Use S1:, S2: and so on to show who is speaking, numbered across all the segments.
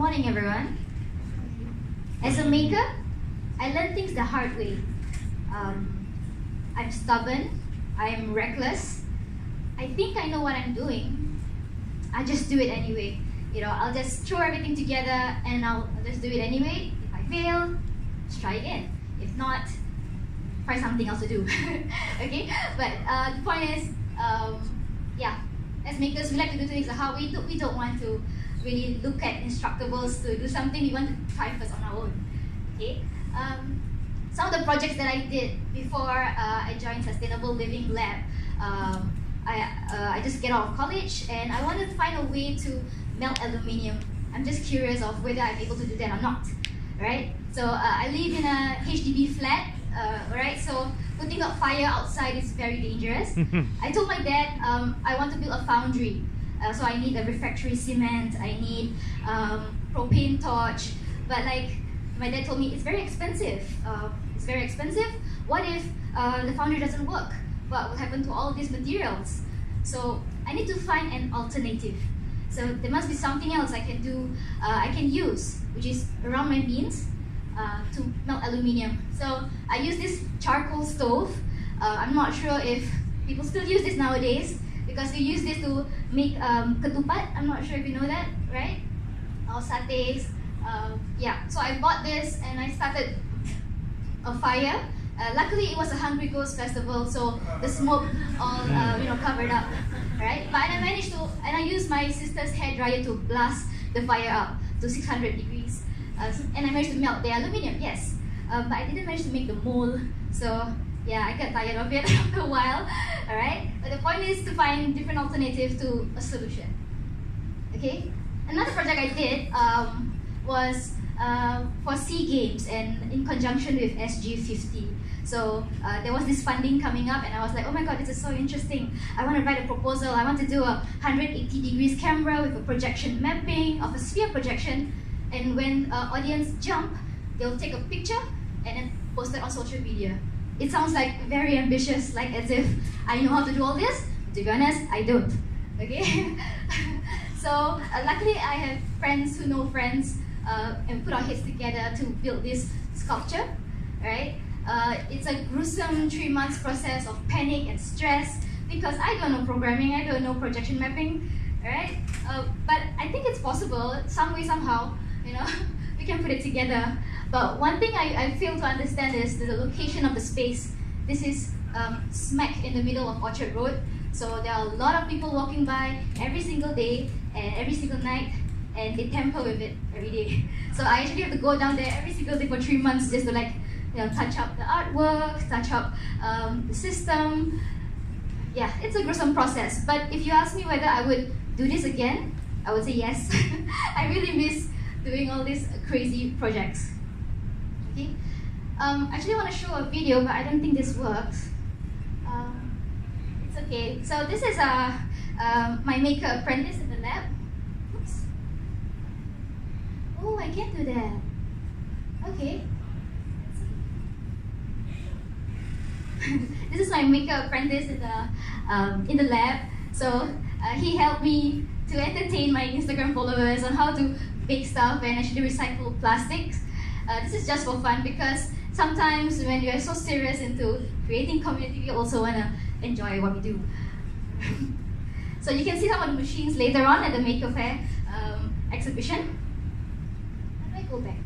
S1: morning, everyone. As a maker, I learn things the hard way. I'm stubborn, I'm reckless. I think I know what I'm doing. I just do it anyway. I'll just throw everything together and I'll just do it anyway. If I fail, just try again. If not, find something else to do. Okay? But the point is, as makers, we like to do things the hard way. We don't want to really look at instructables to do something. We want to try first on our own. Okay? Some of the projects that I did before I joined Sustainable Living Lab, I just get out of college and I wanted to find a way to melt aluminium. I'm just curious of whether I'm able to do that or not, right? So I live in a HDB flat, right? So putting out fire outside is very dangerous. I told my dad I want to build a foundry. So I need a refractory cement, I need propane torch, but my dad told me it's very expensive. It's very expensive. What if the foundry doesn't work? What will happen to all these materials? So I need to find an alternative. So there must be something else I can do, I can use, which is around my beans to melt aluminium. So I use this charcoal stove. I'm not sure if people still use this nowadays because we use this to make ketupat. I'm not sure if you know that, right? Or satays. So I bought this and I started a fire. Luckily, it was a Hungry Ghost festival, so the smoke all covered up, right? But I managed to, and I used my sister's hairdryer to blast the fire up to 600 degrees, and I managed to melt the aluminium. Yes, but I didn't manage to make the mold. So yeah, I got tired of it after a while. All right, but the point is to find different alternatives to a solution. Okay, another project I did was for SEA Games and in conjunction with SG50. So there was this funding coming up and I was like, oh my god, this is so interesting. I want to write a proposal. I want to do a 180 degrees camera with a projection mapping of a sphere projection. And when audience jump, they'll take a picture and then post it on social media. It sounds like very ambitious, like as if I know how to do all this. To be honest, I don't. Okay? So luckily I have friends who know friends and put our heads together to build this sculpture, right? It's a gruesome 3 months process of panic and stress because I don't know programming, I don't know projection mapping, right? But I think it's possible, some way, somehow, we can put it together. But one thing I fail to understand is the location of the space. This is smack in the middle of Orchard Road, so there are a lot of people walking by every single day and every single night, and they tamper with it every day. So I actually have to go down there every single day for 3 months just to touch up the artwork, touch up the system. Yeah, it's a gruesome process. But if you ask me whether I would do this again, I would say yes. I really miss doing all these crazy projects. Okay. Actually, I want to show a video, but I don't think this works. It's okay. So this is my maker apprentice in the lab. Oops. Oh, I can't do that. Okay. This is my maker apprentice in the lab. So he helped me to entertain my Instagram followers on how to bake stuff and actually recycle plastics. This is just for fun because sometimes when you're so serious into creating community, we also want to enjoy what we do. So you can see some of the machines later on at the Maker Fair exhibition. How do I go back?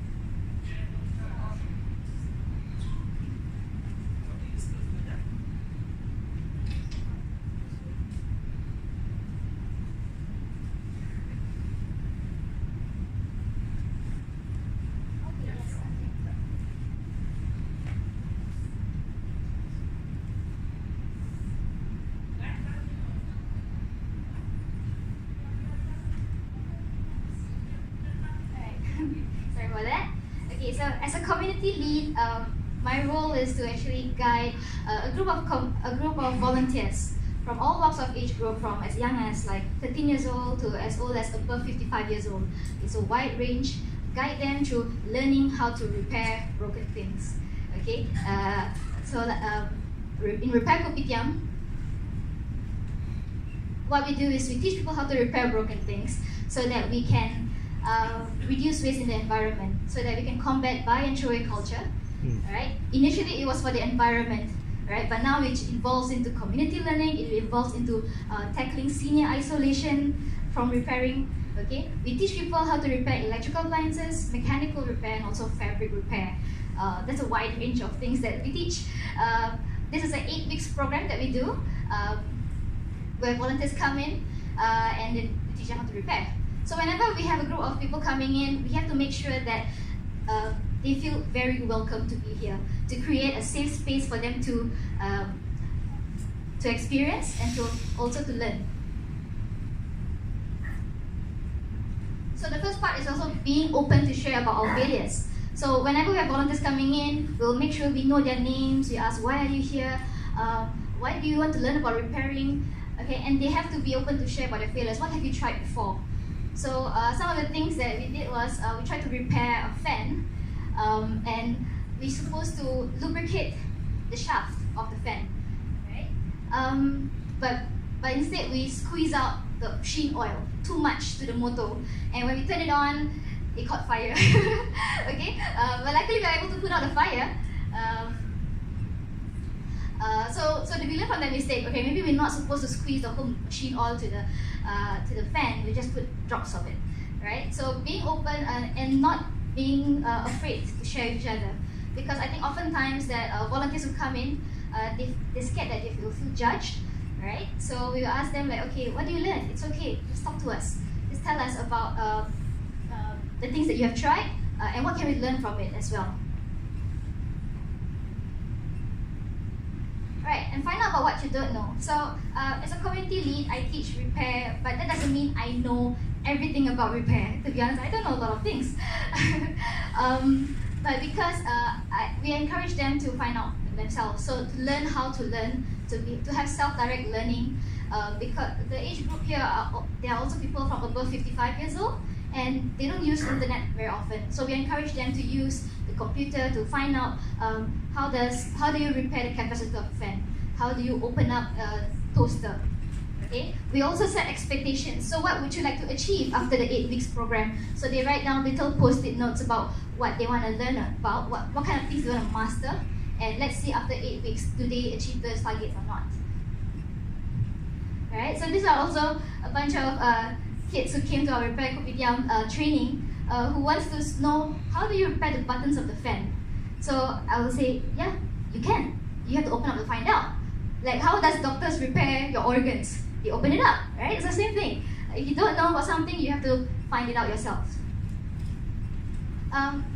S1: Sorry about that. Okay, so as a community lead, my role is to actually guide a group of volunteers from all walks of age group, from as young as 13 years old to as old as above 55 years old. It's a wide range. Guide them through learning how to repair broken things. Okay, in Repair Kopitiam, what we do is we teach people how to repair broken things so that we can reduce waste in the environment so that we can combat buy and throw away culture. Right? Initially, it was for the environment, right? But now it evolves into community learning. It evolves into tackling senior isolation from repairing. Okay, we teach people how to repair electrical appliances, mechanical repair, and also fabric repair. That's a wide range of things that we teach. This is an 8 weeks program that we do, where volunteers come in and then we teach them how to repair. So whenever we have a group of people coming in, we have to make sure that they feel very welcome to be here, to create a safe space for them to experience and to also to learn. So the first part is also being open to share about our failures. So whenever we have volunteers coming in, we'll make sure we know their names. We ask, why are you here? Why do you want to learn about repairing? Okay, and they have to be open to share about their failures. What have you tried before? So some of the things that we did was we tried to repair a fan, and we're supposed to lubricate the shaft of the fan, right? But instead we squeeze out the machine oil too much to the motor, and when we turn it on, it caught fire. Okay, but luckily we were able to put out the fire. So we learned from that mistake. Okay, maybe we're not supposed to squeeze the whole machine oil to the fan. We just put drops of it, right? So being open and not being afraid to share with each other, because I think oftentimes that volunteers who come in, they're scared that they will feel judged, right? So we will ask them like, okay, what do you learn? It's okay, just talk to us. Just tell us about the things that you have tried and what can we learn from it as well. Right, and find out about what you don't know. So as a community lead, I teach repair, but that doesn't mean I know everything about repair. To be honest, I don't know a lot of things. But because we encourage them to find out themselves, so to learn how to learn, to have self-direct learning, because the age group here, there are also people from above 55 years old, and they don't use the internet very often. So we encourage them to use the computer to find out how do you repair the capacitor of a fan? How do you open up a toaster? Okay. We also set expectations. So what would you like to achieve after the 8 weeks program? So they write down little post-it notes about what they want to learn about, what kind of things they want to master, and let's see after 8 weeks, do they achieve those targets or not? Alright, so these are also a bunch of kids who came to our repair kopitiam training who wants to know, how do you repair the buttons of the fan? So I will say, yeah, you can. You have to open up to find out. Like, how does doctors repair your organs? You open it up, right? It's the same thing. If you don't know about something, you have to find it out yourself.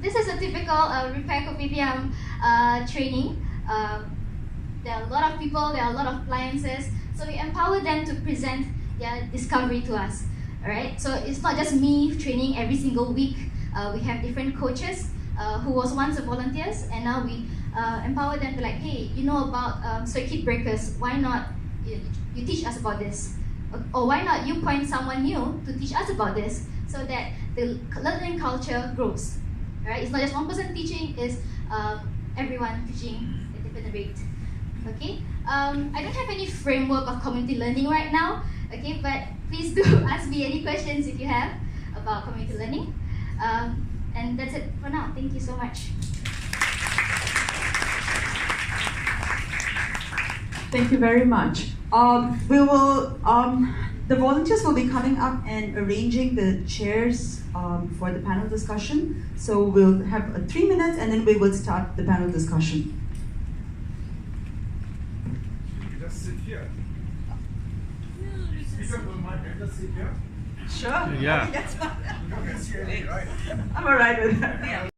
S1: This is a typical repair kopitiam training. There are a lot of people, there are a lot of appliances, so we empower them to present their discovery to us. Alright, so it's not just me training every single week. We have different coaches who was once volunteers, and now we empower them to like, hey, you know about circuit breakers, why not you teach us about this? Or why not you point someone new to teach us about this, so that the learning culture grows. Right? It's not just one person teaching, it's everyone teaching at a different rate. Okay? I don't have any framework of community learning right now, okay, but please do ask me any questions if you have about community learning. And that's it for now. Thank you so much.
S2: Thank you very much. The volunteers will be coming up and arranging the chairs for the panel discussion. So we'll have 3 minutes and then we will start the panel discussion.
S3: You just sit here. Speaker don't mind, just sit here.
S2: Sure.
S4: Yeah.
S2: Okay, that's fine.
S3: You can see anything, right?
S2: I'm alright with that. Yeah.